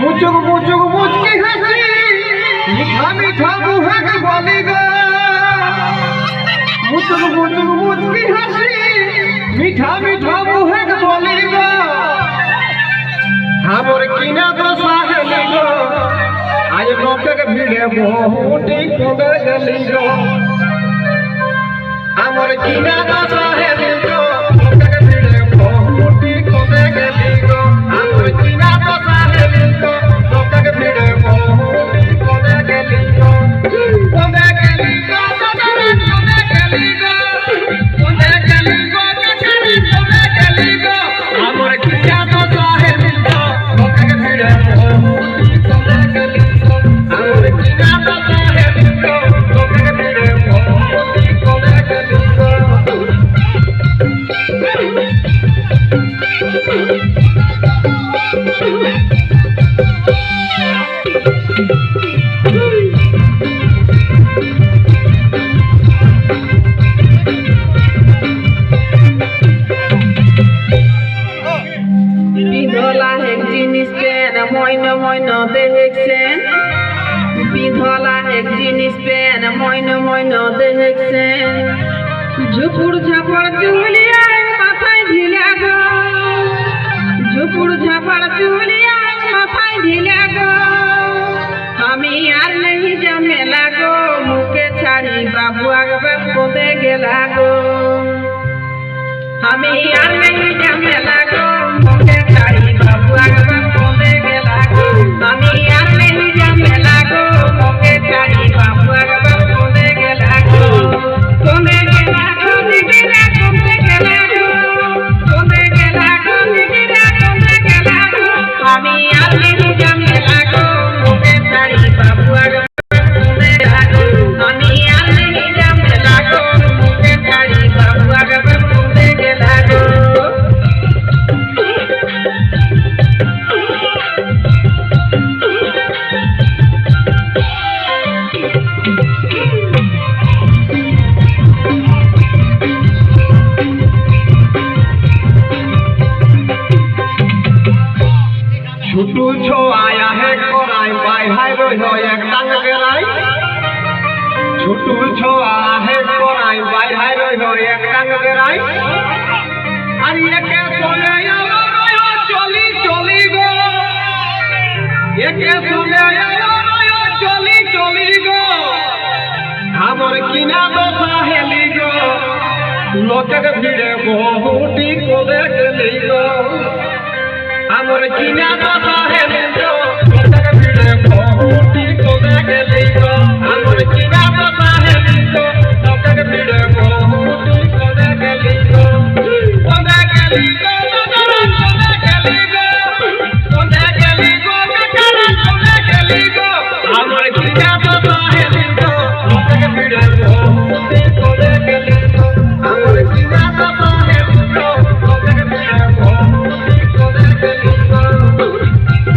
मुझुक मुझुक मुझकी हंसी मीठा मीठा मुहक बोलेगा मुझुक मुझुक मुझकी हंसी मीठा मीठा मुहक बोलेगा हमर किना तो साहेली गो आज लोकक भिड़े मोटी कोदे गली गो हमर किना तो साहेली गो लोकक भिड़े मोटी कोदे गली गो हमर किना तो साहेली गो लोकक भिड़े मोटी कोदे गली गो कोदे गली गो कोदे गली गो कोदे गली गो कोदे गली गो हमर किना तो साहेली गो लोकक भिड़े मोटी कोदे गली गो हमर किना तो साहेली गो लोकक भिड़े मोटी कोदे गली गो বিধলা এক জিনিস পেন মইন মইন দেখছেন বিধলা এক জিনিস পেন মইন মইন দেখছেন ঝুপুর ঝাপড় চুলিয়া মাথায় ঢিলা গো ঝুপুর ঝাপড় চুলিয়া মাথায় ঢিলা গো আমি আর নেই জমেলা গো মুখে ছাড়ি বাবু আগবে কোদে গেলা গো আমি আর নেই জমেলা গো মুখে ছাড়ি বাবু আগবে কোদে গেলা গো আমি আর নেই জমেলা গো মুখে ছাড়ি বাবু আগবে কোদে গেলা গো কোদে গেলা গো দিদিরা কোদে গেলা গো কোদে গেলা গো দিদিরা কোদে গেলা গো আমি আর নেই জমেলা গো মুখে ছাড়ি বাবু আগবে কোদে গেলা গো আমি আর নেই জমেলা গো মুখে ছাড়ি বাবু আগবে কোদে গেলা গো छुटू छो आया है कोराई बाई हाय रोय हो एक टांग गेराई छुटू छो आया है कोराई बाई हाय रोय हो एक टांग गेराई अरे ये के सोने आयो चली चली गो ये के सोने आयो चली चली गो हमर किना तो साहेली गो लोकक भिड़े बहुटी कोदे गली गो हमर किना तो साहेली गो लोकक भिड़े बहुटी कोदे गली गो हमर किना तो साहेली गो लोकक भिड़े बहुटी कोदे गली गो कोदे गली गो कोदे गली गो कोदे गली गो कोदे गली गो हमर किना तो साहेली गो लोकक भिड़े बहुटी कोदे गली गो हमर किना तो साहेली गो लोकक भिड़े बहुटी कोदे गली गो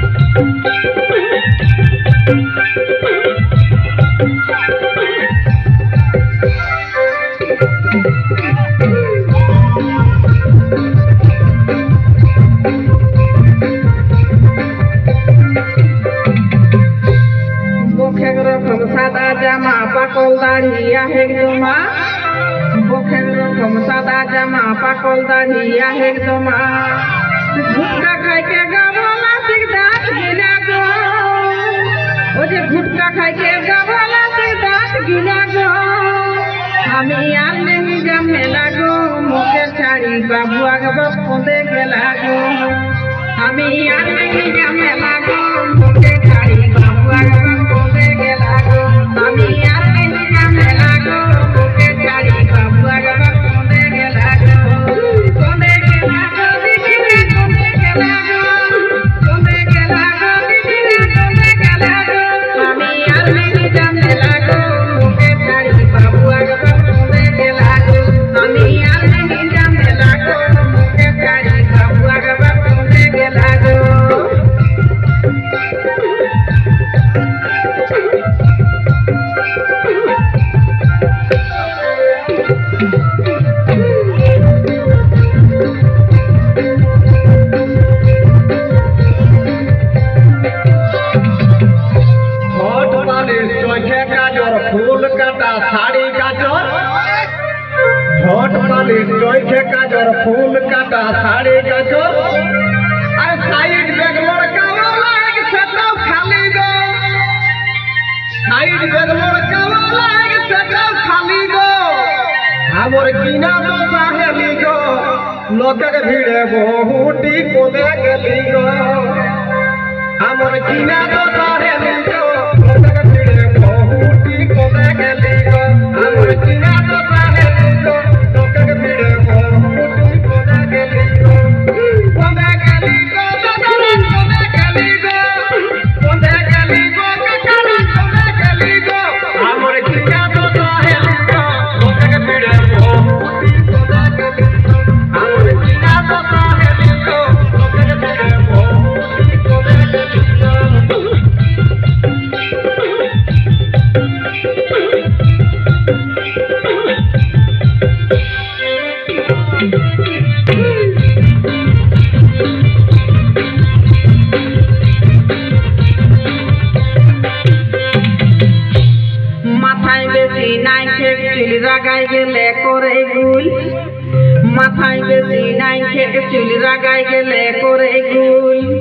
বখের রকম সাদা জামা পাকল দাড়িয়া হেগদমা বখের রকম সাদা জামা পাকল দাড়িয়া হেগদমা গুটকা খাইকে গাবলা ঠিক দাঁত গিলা গো ও যে গুটকা খাইকে গাবলা ঠিক দাঁত গিলা গো আমি আর নেই জমেলা গো মুখে ছাড়ি বাবু আগবে কোদে গেলা গো আমি আর নেই জমেলা গো মুখে ছাড়ি বাবু আগবে কোদে গেলা গো আমি আর নেই জমেলা গো মুখে ছাড়ি বাবু আগবে কোদে গেলা গো কোদে গেলা গো দিদিরা কোদে গেলা গো কোদে গেলা গো দিদিরা কোদে গেলা গো আমি আর নেই জমেলা গো মুখে ছাড়ি বাবু আগবে কোদে গেলা গো আমি আর নেই জমেলা গো মুখে ছাড়ি বাবু আগবে কোদে গেলা গো আমার কিনা তো সাহেলি গো লোকের ভিড়ে বহুটি কোদে গেলি গো আমার কিনা তো সাহেলি গো লোকের ভিড়ে বহুটি কোদে গেলি গো আমার কিনা তো সাহেলি গো লোকের ভিড়ে বহুটি কোদে গেলি গো কোদে গেলি গো দাদারা কোদে গেলি গো কোদে গেলি গো কাকারা কোদে গেলি গো আমার কিনা তো সাহেলি গো লোকের ভিড়ে বহুটি কোদে গেলি গো আমার কিনা তো সাহেলি গো লোকের ভিড়ে বহুটি কোদে গেলি গো মাথায় বেশি নাই খেক চুল রাগাই গেলে করে গুল মাথায় বেশি নাই খেক চুল রাগাই গেলে করে গুল